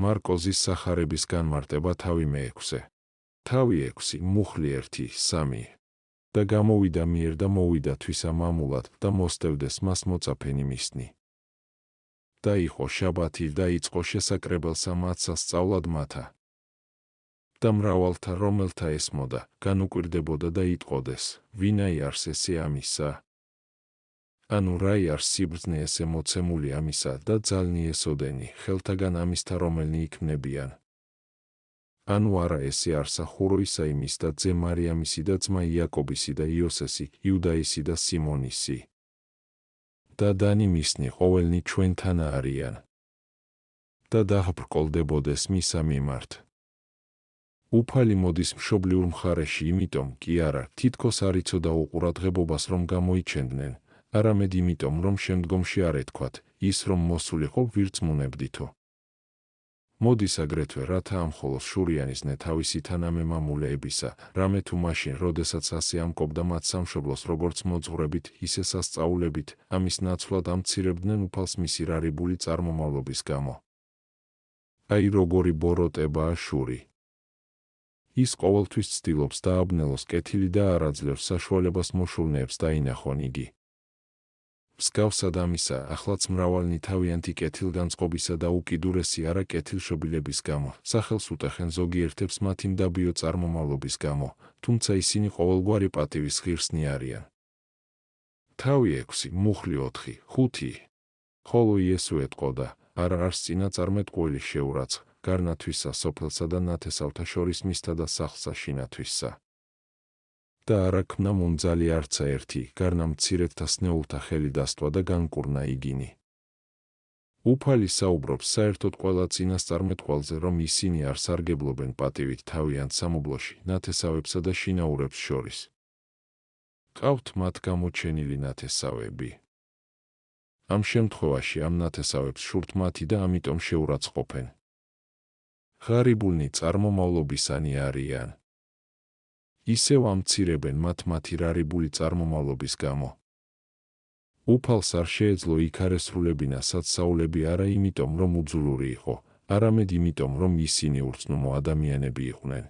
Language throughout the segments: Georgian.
მარკოზის სახარების განმარტება თავი მე-6. თავი 6, მუხლი 1, 3. და გამოვიდა მიერ და მოვიდა თვისა მამულად და მოსდევდეს მას მოწაფენი მისნი. და იყო შაბათი და იწყო შესაკრებელსა მათსა სწავლად მათა. და მრავალთა რომელთა ესმოდა, განუკვირდებოდა და იტყოდეს, ვინა იარს ესე ამისა? ანუ რა იარს სიბრძნე ესე მოცემული ამისა და ძალნი ესოდენი, ხელთაგან ამისთა რომელნი იქმნებიან. ანუ არა ესე არსა ხუროისა იმის და ძე მარიამისი და ძმა იაკობისი და იოსესი, იუდაისი და სიმონისი. და დანი მისნი ყოველნი ჩვენთანა არიან. და დააბრკოლდებოდეს მისა მიმართ. უფალი მოდის მშობლიურ მხარეში, იმიტომ კი არა, თითქოს არ იცოდა უყურადღებობას რომ გამოიჩენდნენ, არამედ იმიტომ რომ შემდგომში არ ეთქვათ, ის რომ მოსულიყო ვირწმუნებდითო. მოდის აგრეთვე რათა ამხოლოს შურიანისნე თავისი თანამემამულეებისა, რამე თუ მაშინ, როდესაც ასე ამკობდა მათ სამშობლოს როგორც მოძღვრებით, ისე სასწაულებით, ამის ნაცვლად ამცირებდნენ უფალს მისი რარიბული წარმომავლობის გამო. აი როგორი ბოროტებაა შური. ის ყოველთვის ცდილობს დააბნელოს კეთილი და არ აძლევს საშუალებას მოშულნეებს დაინახონ იგი. მსგავსად ამისა, ახლაც მრავალნი თავიანთი კეთილგანწყობისა და უკიდურესი არა კეთილშობილების გამო, სახელს უტეხენ ზოგიერთებს მათი მდაბიო წარმომავლობის გამო, თუმცა ისინი ყოველგვარი პატივის ღირსნი არიან. თავი 6, მუხლი 4, 5. ხოლო იესო ეტყოდა, არა არს წინაწარმეტყველი შეურაცხ, გარნათვისა სოფელსა და ნათესავთა შორის მისთა და სახლსა შინათვისა. და არა ქმნა მომძალი არცა ერთი, გარნა მცირედთა სნეულთა ხელი დასტვა და განკურნა იგინი. უფალი საუბრობს საერთოდ ყველა წინასწარმეტყველზე, რომ ისინი არ სარგებლობენ პატივით თავიანთ სამობლოში, ნათესავებსა და შინაურებს შორის. ყავთ მათ გამოჩენილი ნათესავები. ამ შემთხვევაში ამ ნათესავებს შურთ მათი და ამიტომ შეურაცხყოფენ. ღარიბულნი წარმომავლობისანი არიან. ისევ ამცირებენ მათი რარიბული წარმომავლობის გამო. უფალს არ შეეძლო იქ არ ესრულებინა საცსაულები არა იმიტომ რომ უძულური იყო, არამედ იმიტომ რომ ისინი ურწმუნო ადამიანები იყვნენ.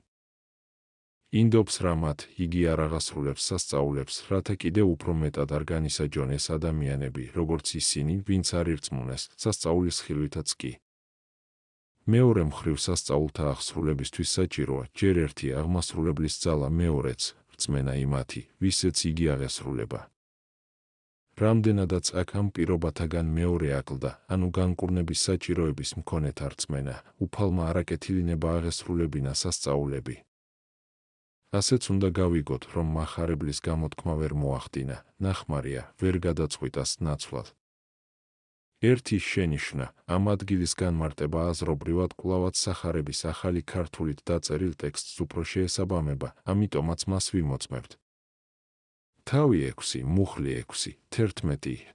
ინდობს რამათ იგი არ აღასრულებს სასწაულებს, რათა კიდე უფრო მეტად არ განისაჯონეს ადამიანები, როგორც ისინი, ვინც არ ირწმუნეს, სასწაულის ხილვითაც კი. მეორე მხრივ სასწაულთა აღსრულებისთვის საჭიროა ჯერ ერთი აღმასრულებლის ძალა, მეორეც რწმენა იმათი, ვისაც იგი აღესრულება. რამდენადაც აქ ამ პირობათაგან მეორე აკლდა, ანუ განკურნების საჭიროების მქონეთა რწმენა, უფალმა არაკეთილინება აღესრულებინა სასწაულები. ასეც უნდა გავიგოთ, რომ მახარებლის გამოთქმა ვერ მოახდინა, ნახმარია, ვერ გადაწყვიტას ნაცვლად. ერთი შენიშვნა, ამ ადგილის განმარტება აზრობრივად კვლავაც სახარების ახალი ქართულით დაწერილ ტექსტს უფრო შეესაბამება, ამიტომაც მას ვიმოწმებთ. თავი 6, მუხლი 6, 11.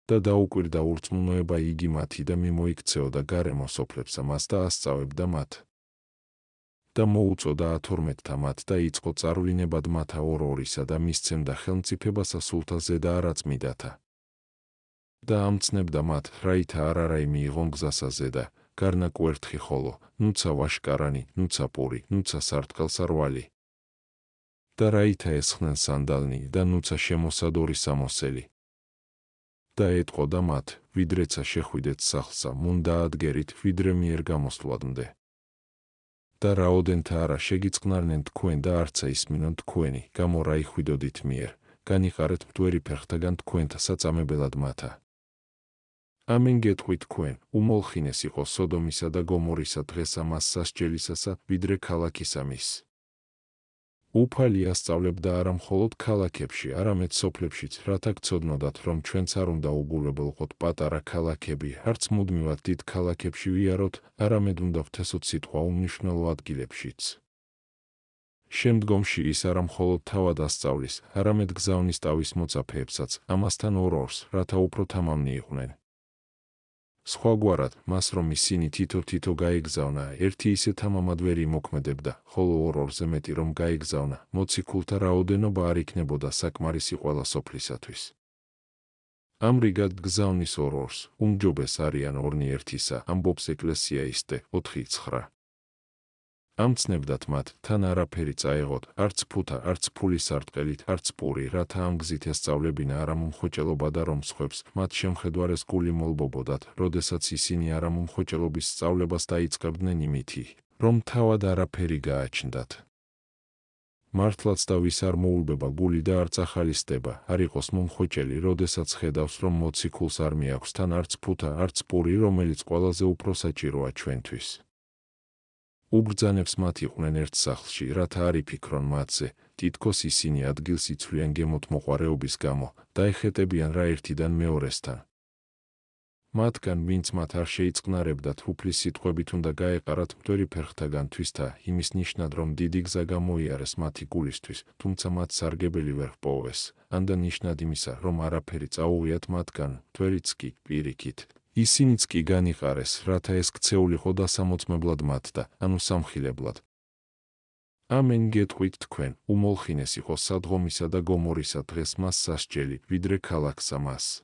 და დაუკვირდა ურწმუნოება იგი მათი და მიმოიქცეოდა გარემო სოფლებსა მას და ასწავებდა მათ. და მოუწოდა 12-თა მათ და იწყო წარვლინებად მათა ორ-ორისა და მისცემდა ხელმწიფებასა სულთა ზედა არაწმიდათა. და ამცნებდა მათ, რაითა არარაი მიიღონ გზასა ზედა, გარნა კვერთხი ხოლო, ნუცა ვაშკარანი, ნუცა პური, ნუცა სარტყელსა რვალი. და რაითა ესხნენ სანდალნი და ნუცა შემოსადორი სამოსელი. და ეტყოდა მათ, ვიდრეცა შეხვიდეთ სახლსა, მუნ დაადგერით, ვიდრე მიერ გამოსვლადმდე. და რაოდენთა არა შეგიწყნარნენ თქვენ და არცა ისმინონ თქვენი, გამო რა იხვიდოდით მიერ, განიყარეთ მტვერი ფეხთაგან თქვენთა საწამებელად მათა. ამენ გეტყვით თქვენ, უმოლხინეს იყო სოდომისა და გომორისა დღესა მას სასჯელისასა, ვიდრე ქალაქისა მის. უფალი ასწავლებდა არა მხოლოდ ქალაქებში, არამედ სოფლებშიც, რათა გცოდნოდათ, რომ ჩვენც არ უნდა უგულებელყოთ პატარა ქალაქები, არც მუდმივად დიდ ქალაქებში ვიაროთ, არამედ უნდა ვთესოთ სიტყვა უმნიშვნელო ადგილებშიც. შემდგომში ის არა მხოლოდ თავად ასწავლის, არამედ გზავნის ტავის მოწაფეებსაც, ამასთან ორ-ორს, რათა უფრო თამამნი იყვნენ. სხვაგვარად, მას რომ ისინი თითო-თითო გაეგზავნა, ერთი ისე თამამად ვერ იმოქმედებდა, ხოლო ორ-ორზე მეტი რომ გაეგზავნა, მოციქულთა რაოდენობა არ იქნებოდა საკმარისი ყველა სოფლისათვის. ამრიგად გზავნის ორ-ორს, უმჯობეს არიან ორნი ერთისა, ამბობს ეკლესია ისტე 4:9. ამცნებდათ მათ, თან არაფერი წაეღოთ, არც ფუთა, არც ფულის სარტყელით, არც პური, რათა ამ გზით ესწავლებინა არამომხვეჭელობა და რომ სხვებს, მათ შემხედვარეს გული მოლბობოდათ, როდესაც ისინი არამომხვეჭელობის სწავლებას დაიწყებდნენ იმითი, რომ თავად არაფერი გააჩნდათ. მართლაც და ვის არ მოულბება გული და არც ახალისდება, არ იყოს მომხვეჭელი, როდესაც ხედავს, რომ მოციქულს არ მიაქვს თან არც ფუთა, არც პური, რომელიც ყველაზე უფრო საჭიროა ჩვენთვის. უბრძანებს მათ იყვნენ ერთ სახლში, რათა არ იფიქრონ მათზე, თითქოს ისინი ადგილს იცვლიან გემოთმოყვარეობის გამო და ეხეტებიან რა ერთიდან მეორესთან. მათგან ვინც მათ არ შეიწყნარებდათ, უფლის სიტყვებით უნდა გაეყარათ მტვერი ფერხთაგან თვისთა, იმის ნიშნად რომ დიდი გზა გამოიარეს მათი გულისთვის, თუმცა მათ სარგებელი ვერ ჰპოვეს, ან და ნიშნად იმისა, რომ არაფერი წაუღიათ მათგან, მტვერიც კი, პირიქით. ისინიც კი განიყარეს, რათა ეს ქცეულიყო და სამოწმებლად მათ და, ანუ სამხილებლად. ამენ გეტყვით თქვენ, უმოლხინეს იყო სადღომისა და გომორისა დღეს მას სასჯელი, ვიდრე ქალაქსა მას.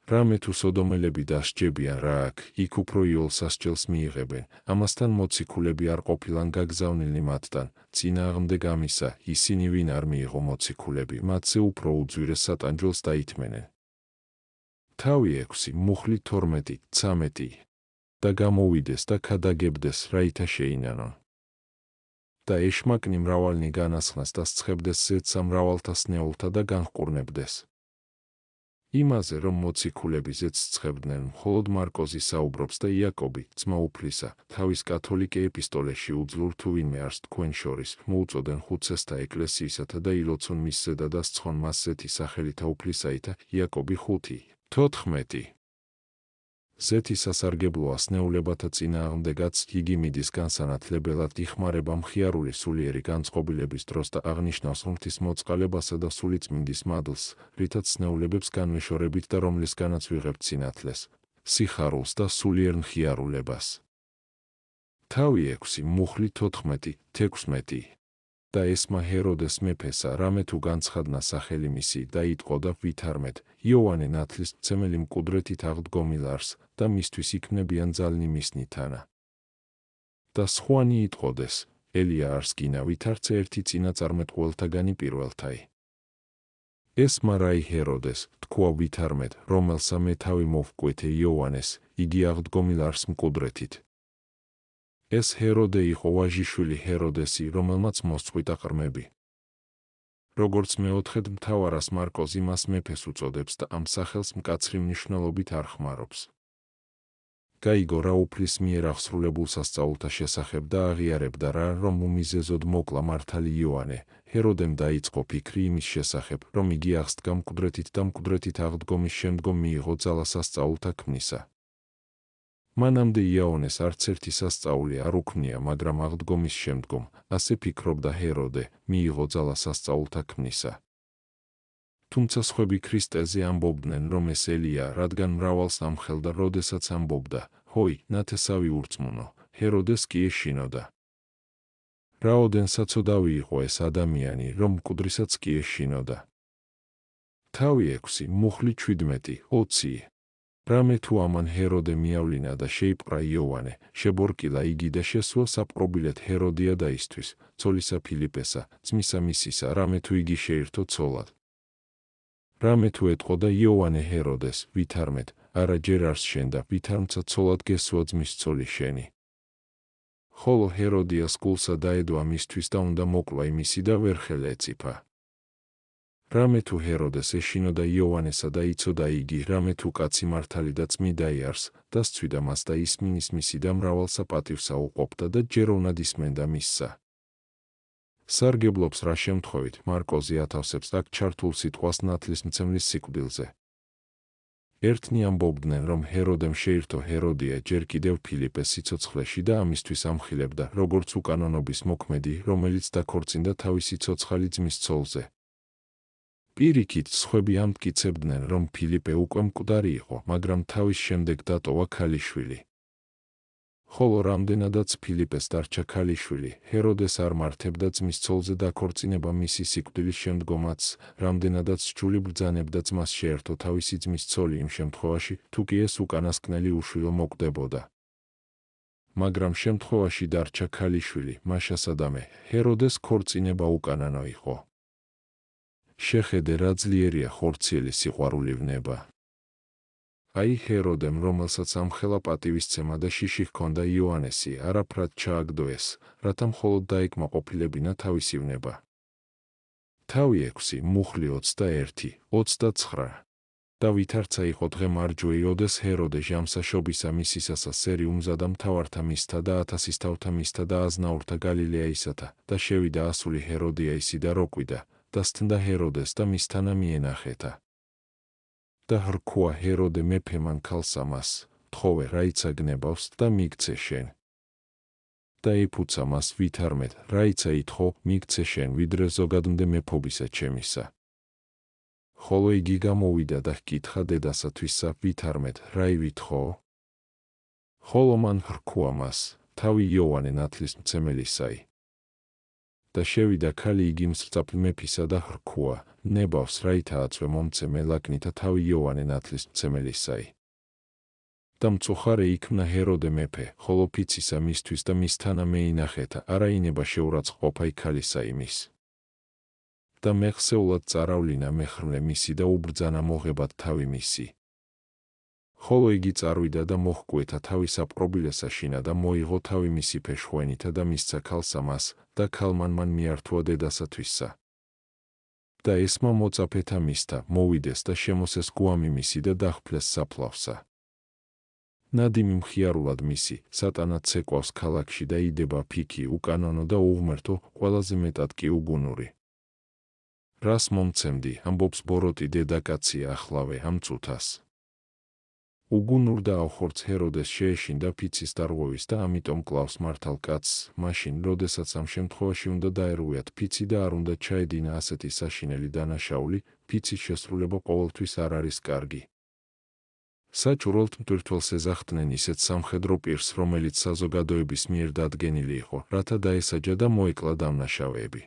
რამე თუ სოდომელები დასჯებიან რა აქ, იქ უფრო იოლ სასჯელს მიიღებენ, ამასთან მოციქულები არ ყოფილან გაგზავნილნი მათთან, წინააღმდეგ ამისა, ისინი ვინ არ მიიღო მოციქულები, მათზე უფრო უძვირეს სატანჯველს დაითმენენ. თავი 6, მუხლი 12, 13. და გამოვიდეს და ქადაგებდეს, რაითა შეინანონ. და ეშმაკნი მრავალნი განასხნას და სცხებდეს ზეცსა მრავალთა სნეულთა და განჰყურნებდეს. იმაზე, რომ მოციქულები ზეცს სცხებდნენ, მხოლოდ მარკოზი საუბრობს და იაკობი, ძმა უფლისა, თავის კათოლიკე ეპისტოლეში უძლურ თუ ვინმე არს თქვენ შორის, მოუწოდენ ხუცესთა ეკლესიისათა და ილოცონ მის ზედა და სცხონ მას ზეთი სახელითა უფლისაითა, იაკობი 5:14. ზეთი სასარგებლოა სნეულებათა წინააღმდეგაც, იგი მიდის განსანათლებელად იხმარება მხიარული სულიერი განწყობილების დროს და აღნიშნავს ღვთისმოწყალებასა და სულიწმინდის მადლს, რითაც სნეულებებს განვეშორებით და რომლისგანაც ვიღებთ სინათლეს, სიხარულს და სულიერ მხიარულებას. თავი 6, მუხლი 14, 16. და ესმა ჰეროდეს მეფესა, რამე თუ განცხადნა სახელი მისი და იტყო და ვითარმეთ, იოანე ნათლისმცემელი მკვდრეთით აღდგომილ არს და მისთვის იქნებიან ძალნი მისნი თანა. და სხვანი იტყოდეს, ელია არს გინა, ვით არც ერთი წინაწარმეტყველთაგანი პირველთაი. ესმა რაი ჰეროდეს, თქვა ვითარმეთ, რომელსა მე თავი მოვკვეთე იოანეს, იგი აღდგომილ არს მკვდრეთით. ეს ჰეროდე იყო ვაჟიშვილი ჰეროდესი, რომელმაც მოსწყვიტა ყრმები. როგორც მეოთხედ მთავარას მარკოზი მას მეფეს უწოდებს და ამ სახელს მკაცრი მნიშვნელობით არ ხმარობს. გაიგო რა უფლის მიერ აღსრულებულ სასწაულთა შესახებ და აღიარებდა რა, რომ უმიზეზოდ მოკლა მართალი იოანე, ჰეროდემ დაიწყო ფიქრი იმის შესახებ, რომ იგი აღსდგა მკვდრეთით და მკვდრეთით აღდგომის შემდგომ მიიღო ძალა სასწაულთა ქმნისა. მანამდე იოანეს არც ერთი სასწაული არ უქმნია, მაგრამ აღდგომის შემდგომ, ასე ფიქრობდა ჰეროდე, მიიღო ძალა სასწაულთა ქმნისა. თუმცა სხვები ქრისტეზე ამბობდნენ, რომ ეს ელია, რადგან მრავალს ამხელდა, როდესაც ამბობდა, ჰოი, ნათესავი ურწმუნო, ჰეროდეს კი ეშინოდა. რაოდენ საცოდავი იყო ეს ადამიანი, რომ მკვდრისაც კი ეშინოდა. თავი 6, მუხლი 17, 20. რამე თუ ამან ჰეროდე მიავლინა და შეიპყრა იოანე, შებორკილა იგი და შესვა საპყრობილეთ ჰეროდია დაისთვის, ცოლისა ფილიპესა, ძმისა მისისა, რამე თუ იგი შეირთო ცოლად. რამე თუ ეტყოდა იოანე ჰეროდეს, ვითარმეთ, არა ჯერ არს შენ და ვითარმცა ცოლად გესვა ძმის ცოლი შენი. ხოლო ჰეროდიას გულსა დაედვა მისთვის და უნდა მოკლა იმისი და ვერ ხელა ეწიფა. რამე თუ ჰეროდეს ეშინოდა იოანესა და იცოდა იგი, რამე თუ კაცი მართალი და წმიდა იარს, და სცვიდა მას და ისმინის მისი და მრავალსა პატივსა უყოფდა და ჯეროვნად ისმენდა მისსა. სარგებლობს რა შემთხვევით, მარკოზი ათავსებს აქ ჩართულ სიტყვას ნათლისმცემლის სიკვდილზე. ერთნი ამბობდნენ, რომ ჰეროდემ შეირთო ჰეროდია ჯერ კიდევ ფილიპეს სიცოცხლეში და ამისთვის ამხილებდა, როგორც უკანონობის მოქმედი, რომელიც დაქორწინდა თავისი ცოცხალი ძმის ცოლზე. პირიქით, სხვები ამტკიცებდნენ, რომ ფილიპე უკვე მკვდარი იყო, მაგრამ თავის შემდეგ დატოვა ქალიშვილი. ხოლო რამდენადაც ფილიპეს დარჩა ქალიშვილი, ჰეროდეს არ მართებდა ძმის ცოლზე დაქორწინება მისი სიკვდილის შემდგომაც, რამდენადაც სჯული ბრძანებდა ძმას შეერთო თავისი ძმის ცოლი იმ შემთხვევაში, თუ კი ეს უკანასკნელი უშვილო მოკვდებოდა. მაგრამ შემთხვევაში დარჩა ქალიშვილი, მაშასადამე, ჰეროდეს ქორწინება უკანონო იყო. შეხედე რა ძლიერია ხორციელი სიყვარულივნება. აი ჰეროდემ, რომელსაც ამხელა პატივისცემა და შიში ჰქონდა იოანესი, არაფრად ჩააგდო ეს, რათა მხოლოდ დაეკმაყოფილებინა თავისივნება. თავი 6, მუხლი 21, 29. და ვითარცა იყო დღე მარჯვე იოდეს ჰეროდე ჟამსაშობისა მისისასა სერიუმზა და მთავართა მისთა და 1000 თავთა მისთა და აზნაურთა გალილეაისათა და შევიდა ასული ჰეროდიაისი და როკვიდა და სტნდა ჰეროდეს და მისთანა მიენახეთა. და hrქვა ჰეროდე მეფემან ქალს ამას, თხოვე რაიცა გნებავს და მიგცე შენ. და იფუცა მას ვითარმეთ, რაიცა ითხოვ, მიგცე შენ, ვიდრე ზოგადმდე მეფობისა ჩემისა. ხოლო იგი გამოვიდა და ჰკითხა დედასა თვისა, ვითარმეთ, რაი ვითხოვ? ხოლო მან hrქვა მას, თავი იოანე ნათლისმცემელისაი. და შევიდა ქალი იგი მსრწაფლ მეფისა და hrქვა, ნებავს რაითა აწვე მომცე მელაკნითა თავი იოანე ნათლისმცემელისაი. და მწუხარე იქმნა ჰეროდე მეფე, ხოლო ფიცისა მისთვის და მისთანა მეინახეთა, არა ინება შეურაცხყოფა იქალისა იმის. და მეხსეულად წარავლინა მეხრმლე მისი და უბრძანა მოღებად თავი მისი. ხოლო იგი წარვიდა და მოჰკვეთა თავის აპყრობილესაშინა და მოიღო თავი მისი ფეშვენითა და მისცა ქალს ამას და ქალმან მან მიართვა დედასა თვისა. და ესმა მოწაფეთა მისთა, მოვიდეს და შემოსეს გვამი მისი და დახფლეს საფლავსა. ნადიმი მხიარულად მისი, სატანა ცეკვავს ქალაქში და იდება ფიქი, უკანონო და უღმერთო, ყველაზე მეტად კი უგუნური. რას მომცემდი, ამბობს ბოროტი დედაკაცი ახლავე ამ წუთას. უგუნურ და ახორც ჰეროდეს შეეშინდა ფიცის დარღვევის და ამიტომ კლავს მართალ კაცს, მაშინ, როდესაც ამ შემთხვევაში უნდა დაერღვიათ ფიცი და არ უნდა ჩაედინა ასეთი საშინელი დანაშაული, ფიცის შესრულება ყოველთვის არ არის კარგი. საჭურველთ მტვირთველს ეძახდნენ ისეთ სამხედრო პირს, რომელიც საზოგადოების მიერ დადგენილი იყო, რათა დაესაჯა და მოეკლა დამნაშავეები.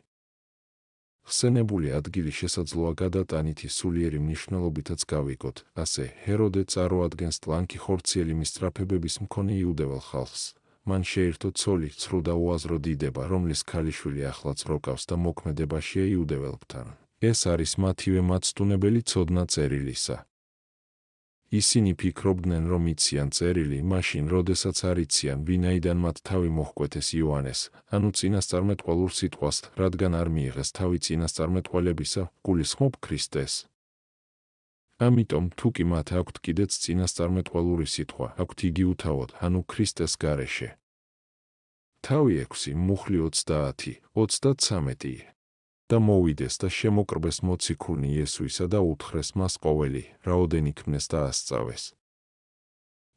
ხსენებული ადგილი შესაძლოა გადატანითი სულიერი მნიშვნელობითაც გავიგოთ, ასე, ჰეროდე წარუადგენს ტლანქი ხორციელი მისწრაფებების მქონე იუდეველ ხალხს. მან შეირთო ცოლი, ცრუ და უაზრო დიდება, რომლის ქალიშვილი ახლაც როკავს და მოქმედებაშია იუდეველებთან. ეს არის მათივე მაცდუნებელი ცოდნა წერილისა. ისინი ფიქრობდნენ, რომ იციან წერილი, მაშინ, როდესაც არ იციან, ვინაიდან მათ თავი მოჰკვეთეს იოანეს, ანუ წინასწარმეტყველურ სიტყვას, რადგან არ მიიღეს თავი წინასწარმეტყველებისა, გულისხმობ ქრისტეს. ამიტომ, თუ კი მათ აქვთ კიდეც წინასწარმეტყველური სიტყვა, აქვთ იგი უთავოდ, ანუ ქრისტეს გარეშე. თავი 6, მუხლი 30, 33. და მოვიდეს და შემოკრბეს მოციქულნი იესუისა და უთხრეს მას ყოველი, რაოდენ იქმნეს და ასწავეს.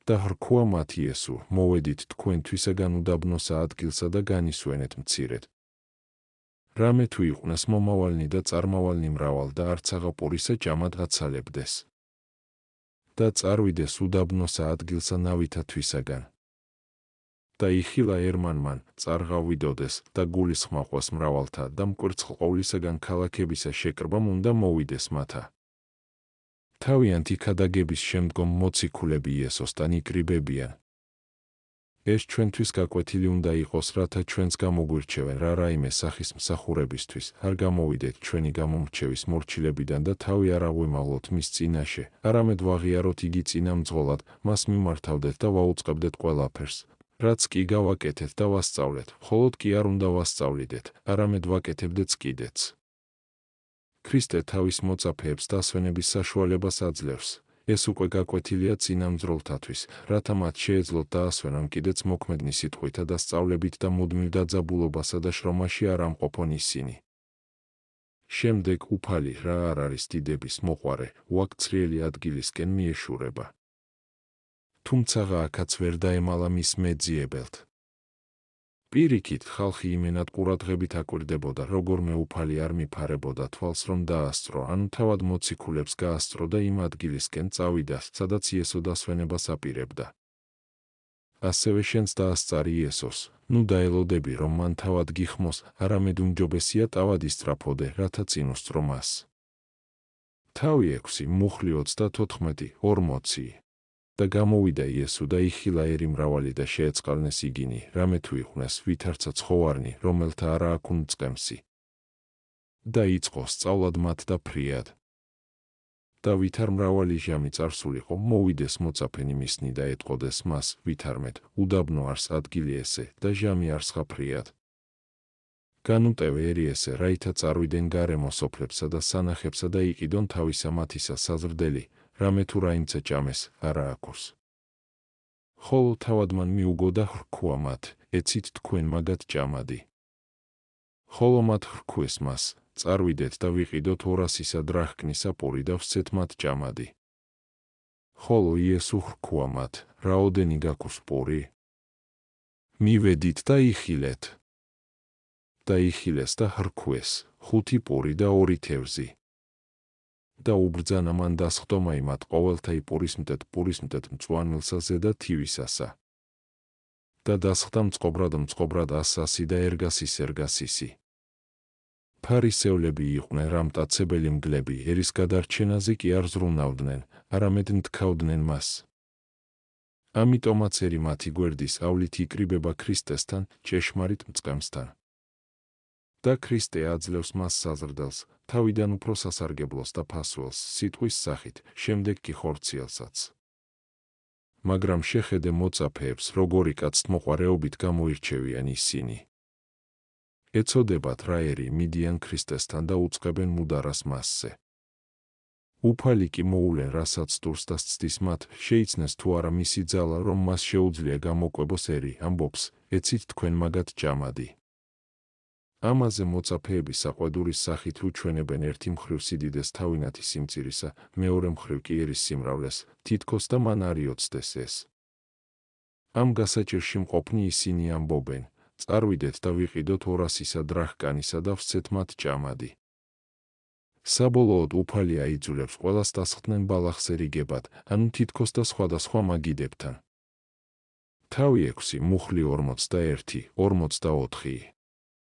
და hrქვა მათ იესუ, მოვედით თქვენთვისაგან უდაბნოსა ადგილსა და განისვენეთ მცირედ. რამე თუ იყვნეს მომავალნი და წარმავალნი მრავალ და არც აღაპურისა ჭამად გაცალებდეს. და წარვიდეს უდაბნოსა ადგილსა ნავითა თვისაგან. და იხილა ერმანმან, წარღავიდოდეს და გულისხმაყვას მრავალთა და მკვერცხლყოვლისაგან ქალაქებისა შეკრბამ უნდა მოვიდეს მათა. თავიანთ იქადაგების შემდგომ მოციქულები იესოსთან იკრიბებიან. ეს ჩვენთვის გაკვეთილი უნდა იყოს, რათა ჩვენს გამოგვირჩევენ რა რაიმე სახის მსახურებისთვის, არ გამოვიდეთ ჩვენი გამომრჩევის მორჩილებიდან და თავი არ აღვიმავლოთ მის წინაშე, არამედ ვაღიაროთ იგი წინამძღოლად, მას მიმართავდეთ და ვაუწყებდეთ ყველაფერს, რაც კი გავაკეთეთ და ვასწავლეთ, მხოლოდ კი არ უნდა ვასწავლიდეთ, არამედ ვაკეთებდეთ კიდეც. ქრისტე თავის მოწაფეებს დასვენების საშუალებას აძლევს. ეს უკვე გაკვეთილია წინამძღოლთათვის, რათა მათ შეეძლოთ დაასვენონ კიდეც მოქმედნი სიტყვითა და სწავლებით და მუდმივ დაძაბულობასა და შრომაში არ ამყოფონ ისინი. შემდეგ უფალი რა არ არის დიდების მოყვარე, უაქცრიელი ადგილისკენ მიეშურება. თუმცაღა აქაც ვერ დაემალა მის მეძიებელთ. პირიქით ხალხი იმენად ყურადღებით აკვირდებოდა, როგორმე უფალი არ მიფარებოდა თვალს რომ დაასწრო, ანუ თავად მოციქულებს გაასწრო და იმ ადგილისკენ წავიდა, სადაც იესო დასვენებას აპირებდა. ასევე შენც დაასწარი იესოს, ნუ დაელოდები, რომ მან თავად გიხმოს, არამედ უმჯობესია თავად ისწრაფოდე, რათა წინ უსწრო მას. თავი 6, მუხლი 34, 40. და გამოვიდა იესო და იხილა ერი მრავალი და შეეწყალნეს იგინი, რამე თუ იყვნენ ვითარცა ცხოვარნი, რომელთა არა აქვთ მწყემსი. და იწყო სწავლად მათ და ფრიად. და ვითარ მრავალი ჟამი წარსულიყო, მოვიდეს მოწაფენი მისნი და ეტყოდეს მას, ვითარმეთ, უდაბნო არს ადგილი ესე და ჟამი არს ხაფრიად. განუტევე ერი ესე, რაითა წარვიდენ გარემო სოფლებსა და სანახებსა და იყიდონ თავისა მათისა საზრდელი, რამე თუ რაიმცა ჭამეს, არა აქვს. ხოლო თავად მან მიუგო და ხრქუა მათ, ეცით თქვენ მაგათ ჭამადი. ხოლო მათ ხრქუეს მას, წარვიდეთ და ვიყიდოთ 200 დრახკნისა პური და ვსცეთ მათ ჭამადი. ხოლო იესო ხრქუა მათ, რაოდენი გაქვს პური? მივედით და იხილეთ. და იხილეს და ხრქუეს, 5 პური და 2 თევზი. და უბრძანა მან დასხდომა იმათ ყოველთა პურის მთეთ მწვანილსა ზედა თივისასა. და დასხდა მწყობრად 100 და ერგასისი. ფარისევლები იყვნენ რამტაცებელი მგლები, ერის გადარჩენაზე კი არ ზრუნავდნენ, არამედ ნთქავდნენ მას. ამიტომაც ერი მათი გვერდის ავლით იკრიბება ქრისტესთან, ჭეშმარიტ მწყემსთან. და ქრისტე აძლევს მას საზრდელს, თავიდან უფრო სასარგებლოს და ფასუელს, სიტყვის სახით, შემდეგ კი ხორციელსაც. მაგრამ შეხედე მოწაფეებს, როგორი კაცთმოყვარეობით გამოირჩევიან ისინი. ეცოდებათ რა ერი მიდიან ქრისტესთან და უწყებენ მუდარას მასზე. უფალი კი მოულენ რასაც სტურს და სცდის მათ, შეიცნეს თუ არა მისი ძალა, რომ მას შეუძლია გამოკვებოს ერი, ამბობს, ეცით თქვენ მაგათ ჭამადი. ამაზე მოწაფეები საყვედურის სახით უჩვენებენ ერთი მხრივ სიდიდეს თავინათი სიმწირისა, მეორე მხრივ კი ერის სიმრავლეს, თითქოს და მან არ იოცდეს ეს. ამ გასაჭირში მყოფნი ისინი ამბობენ, წარვიდეთ და ვიყიდოთ 200 დრახკანისა და ვსცეთ მათ ჭამადი. საბოლოოდ უფალი აიძულებს ყველას დასხდნენ ბალახს ერიგებად, ანუ თითქოს და სხვადასხვა მაგიდებთან. თავი 6, მუხლი 41, 44.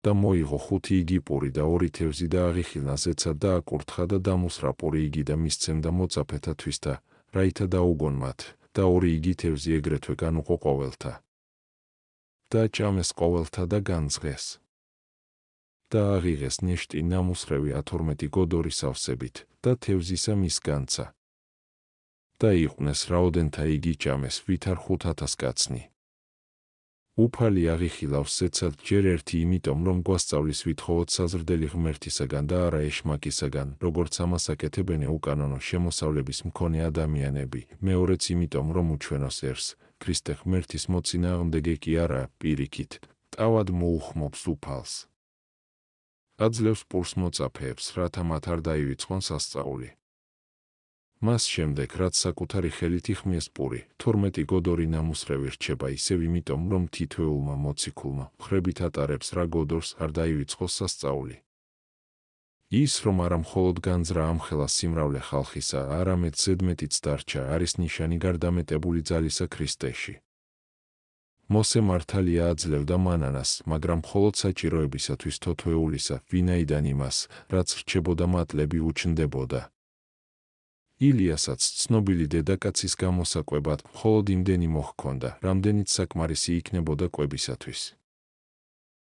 და მოიღო 5 იგი პური და 2 თევზი და აღიხილნა ზეცად და აკურთხა და დამუსრა პური იგი და მისცემდა მოწაფეთათვის და, რაითა დაუგონ მათ, და 2 იგი თევზი ეგრეთვე განუყო ყოველთა. და ჭამეს ყოველთა და განძღეს. და აღიღეს ნეშტი ნამუსრევი 12 გოდორი სავსებით, და თევზისა მის განცა. და იყვნენ რაოდენთა იგი ჭამეს, ვითარ 5000 კაცნი. უფალი აღიხილავს ზეცად ჯერ ერთი იმიტომ, რომ გვასწავლის ვითხოვოთ საზრდელი ღმერთისაგან და არა ეშმაკისაგან, როგორც ამას აკეთებენ უკანონო შემოსავლების მქონე ადამიანები, მეორეც იმიტომ, რომ უჩვენოს ერს, ქრისტე ღმერთის მოწინააღმდეგე კი არა, პირიქით, თავად მოუხმობს უფალს. აძლევს პურს მოწაფეებს, რათა მათ არ დაივიწყონ სასწაული. მას შემდეგ, რაც საკუთარი ხელით იხმიეს პური, 12 გოდორი ნამუსრევი რჩება ისევ იმიტომ, რომ თითოეულმა მოციქულმა მხრებით ატარებს რა გოდორს არ დაივიწყოს სასწაული. ის, რომ არა მხოლოდ განძრა ამხელა სიმრავლე ხალხისა, არამედ ზედმეტიც დარჩა, არის ნიშანი გარდამეტებული ძალისა ქრისტეში. მოსე მართალია აძლევდა მანანას, მაგრამ მხოლოდ საჭიროებისათვის თოთოეულისა, ვინაიდან იმას, რაც რჩებოდა მატლები უჩნდებოდა. ილიასაც ცნობილი დედაკაცის გამოსაკვებად მხოლოდ იმდენი მოჰქონდა, რამდენიც საკმარისი იქნებოდა კვებისათვის.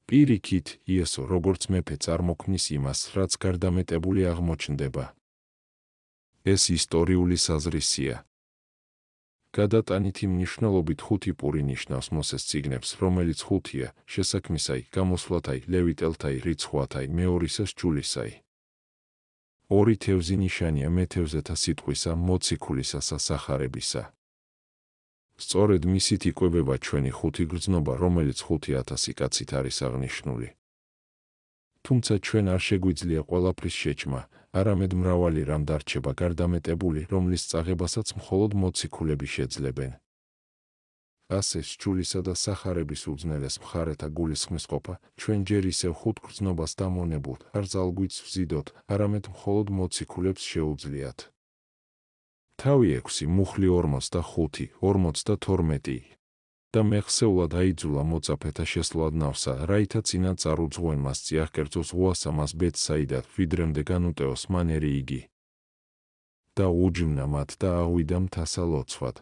პირიქით, იესო როგორც მეფე წარმოქმნის იმას, რაც გარდამეტებული აღმოჩნდება. ეს ისტორიული საზრისია. გადატანითი მნიშვნელობით 5 პური ნიშნავს მოსეს წიგნებს, რომელიც 5-ია, შესაქმისაი, გამოსვლათაი, ლევიტელთაი, რიცხვათაი, მეორისას ჯულისაი. 2 თევზი ნიშანია მეთევზეთა სიტყვისა, მოციქულისა სასახარებისა. სწორედ მისით იკვებება ჩვენი 5 გრძნობა, რომელიც 5000 კაცით არის აღნიშნული. თუმცა ჩვენ არ შეგვიძლია ყველაფრის შეჭმა, არამედ მრავალი რამ დარჩება გარდამეტებული, რომლის წაღებასაც მხოლოდ მოციქულები შეძლებენ. ასე სჯულისა და სახარების უძნელეს მხარეთა გულისხმისყოფა, ჩვენ ჯერ ისევ 5 გრძნობას დამონებულ არ ძალგვიც ვზიდოთ, არამედ მხოლოდ მოციქულებს შეუძლიათ. თავი 6, მუხლი 45, 52. და მეხსეულად აიძულა მოწაფეთა შესვლად ნავსა, რაითა წინა წარუძღვენ მას წიაღკერძო ზღვასა მას ბეთსაიდად, ვიდრემდე განუტევოს მანერი იგი. და უჯმნა მათ და აღვიდა მთასა ლოცვად.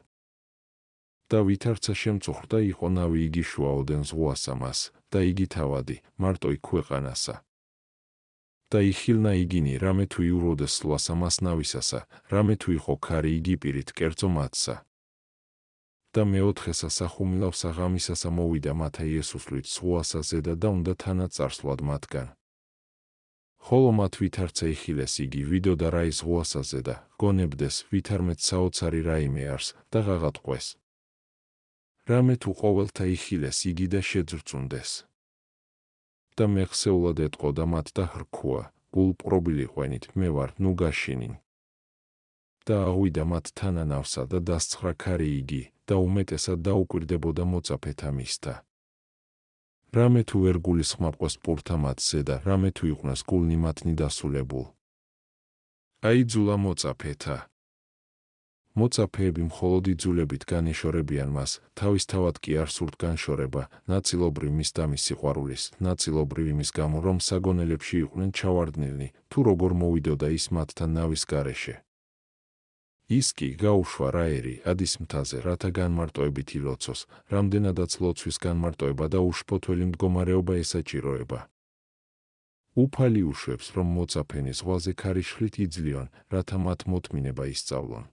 და ვითარცა შემწუხრდა იყო ნავი იგი შუაოდენ ზღვასა მას, და იგი თავადი, მარტო იქ ქვეყანასა. და იხილნა იგინი, რამე თუ იუროდეს სვლასა მას ნავისასა, რამე თუ იყო ქარი იგი პირით კერძო მათსა. და მეოთხესა სახუმილავსა ღამისასა მოვიდა მათა იესუსლით ზღვასა ზედა და უნდა თანაწარსვლად მათგან. ხოლო მათ ვითარცა იხილეს იგი ვიდოდა რაი ზღვასა ზედა, გონებდეს ვითარმეთ საოცარი რაიმე არს და ღაღატყვეს. რამე თუ ყოველთა იხილეს იგი და შეძრწუნდეს. და მეხსეულად ეტყოდა მათ და ხრქუა, გულპყრობილი ყვენით, მე ვარ, ნუ გაშინინ. და აღვიდა მათ თანანავსა და დასცხრა ქარი იგი, და უმეტესად დაუკვირდებოდა მოწაფეთა მისთა. რამე თუ ვერ გულისხმავყვეს პურთა მათ ზედა, რამე თუ იყვნეს გულნი მათნი დასულებულ. აიძულა მოწაფეთა. მოწაფეები მხოლოდ იძულებით განეშორებიან მას, თავისთავად კი არ სურთ განშორება, ნაწილობრივ მის და მის სიყვარულის, ნაწილობრივ იმის გამო, რომ საგონელებში იყვნენ ჩავარდნილნი, თუ როგორ მოვიდოდა ის მათთან ნავის გარეშე. ის კი გაუშვა რაერი ადის მთაზე, რათა განმარტოებით ილოცოს, რამდენადაც ლოცვის განმარტოება და უშფოთველი მდგომარეობა ესაჭიროება. უფალი უშვებს, რომ მოწაფენი ზღვაზე ქარიშხლით იძლიონ, რათა მათ მოთმინება ისწავლონ.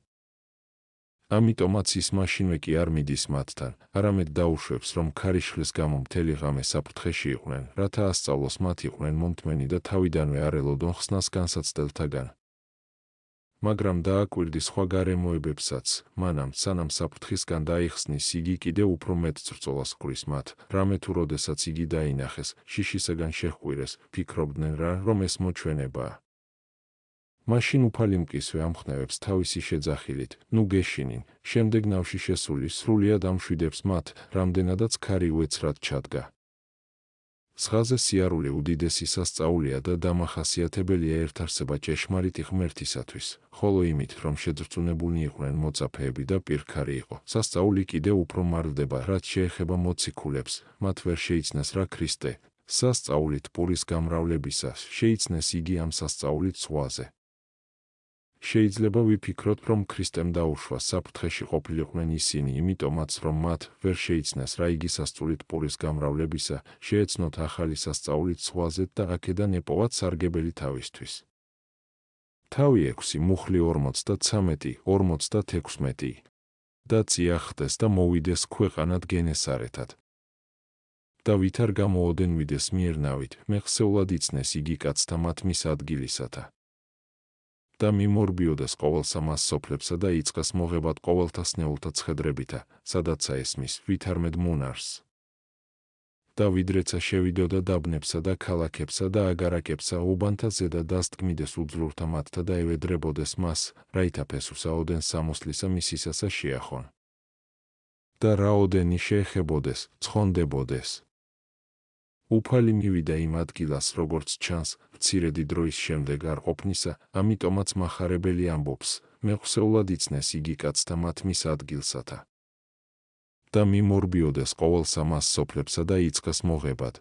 ამიტომაც ის მაშინვე კი არ მიდის მათთან, არამედ დაუშვებს, რომ ქარიშხლის გამო მთელი ღამე საფრთხეში იყვნენ, რათა ასწავლოს მათ იყვნენ მომთმენი და თავიდანვე არ ელოდონ ხსნას განსაცდელთაგან. მაგრამ დააკვირდი სხვა გარემოებებსაც, მანამ სანამ საფრთხისგან დაიხსნის იგი კიდევ უფრო მეტ წრწოლას ჰქვრის მათ, რამე თუ როდესაც იგი დაინახეს, შიშისაგან შეჰყვირეს, ფიქრობდნენ რა, რომ ეს მოჩვენებაა. მაშინ უფალი მკისვე ამხნევებს თავისი შეძახილით, ნუ გეშინინ, შემდეგ ნავში შესული სრულიად ამშვიდებს მათ, რამდენადაც ქარი უეცრად ჩადგა. ზღვაზე სიარული უდიდესი სასწაულია და დამახასიათებელია ერთარსება ჭეშმარიტი ღმერთისათვის, ხოლო იმით, რომ შეძრწუნებულნი იყვნენ მოწაფეები და პირქარი იყო, სასწაული კიდევ უფრო მარლდება, რაც შეეხება მოციქულებს, მათ ვერ შეიცნეს რა ქრისტე, სასწაულით პურის გამრავლებისას, შეიცნეს იგი ამ სასწაულით ზღვაზე. შეიძლება ვიფიქროთ, რომ ქრისტემ დაუშვა საფრთხეში ყოფილიყვნენ ისინი, იმიტომაც რომ მათ ვერ შეიცნეს რა იგი სასწაულით პურის გამრავლებისა, შეეცნოთ ახალი სასწაულით ზღვაზე და აქედან ეპოვათ სარგებელი თავისთვის. თავი 6 მუხლი 53, 56 და წიახდეს და მოვიდეს ქვეყანად გენესარეთად. და ვითარ გამოოდენ ვიდეს მიერნავით, მეხსეულად იცნეს იგი კაცთა მათ მის ადგილისათა. და მიმორბიოდეს ყოველსა მას სოფლებსა და იწყეს მოღებად ყოველთა სნეულთა ცხედრებითა, სადაცა ესმის, ვითარმედ მონარს. და ვიდრეცა შევიდოდა დაბნებსა და ქალაქებსა და აგარაკებსა უბანთა ზედა დასტკმიდეს უძლურთა მათთა და ევედრებოდეს მას, რაითა ფესუსაოდენ სამოსლისა მისისასა შეახონ. და რაოდენი შეეხებოდეს, ცხონდებოდეს. უფალი მივიდა იმ ადგილას, როგორც ჩანს, მცირედი დროის შემდეგ არ ყოფნისა, ამიტომაც მახარებელი ამბობს, მეხსეულად იცნეს იგი კაცთა მათ მის ადგილსათა. და მიმორბიოდეს ყოველსა მას სოფლებსა და იწყეს მოღებად.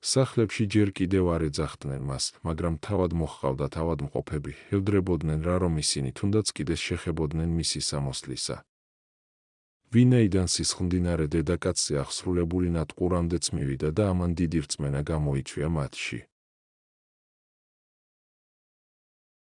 სახლებში ჯერ კიდევ არ ეძახდნენ მას, მაგრამ თავად მოჰყავდა თავადმყოფები, ევდრებოდნენ რა რომ ისინი თუნდაც კიდეს შეხებოდნენ მისი სამოსლისა. ვინაიდან სისხლმდინარე დედაკაცზე აღსრულებული ნატყურამდეც მივიდა და ამან დიდი რწმენა გამოიწვია მათში.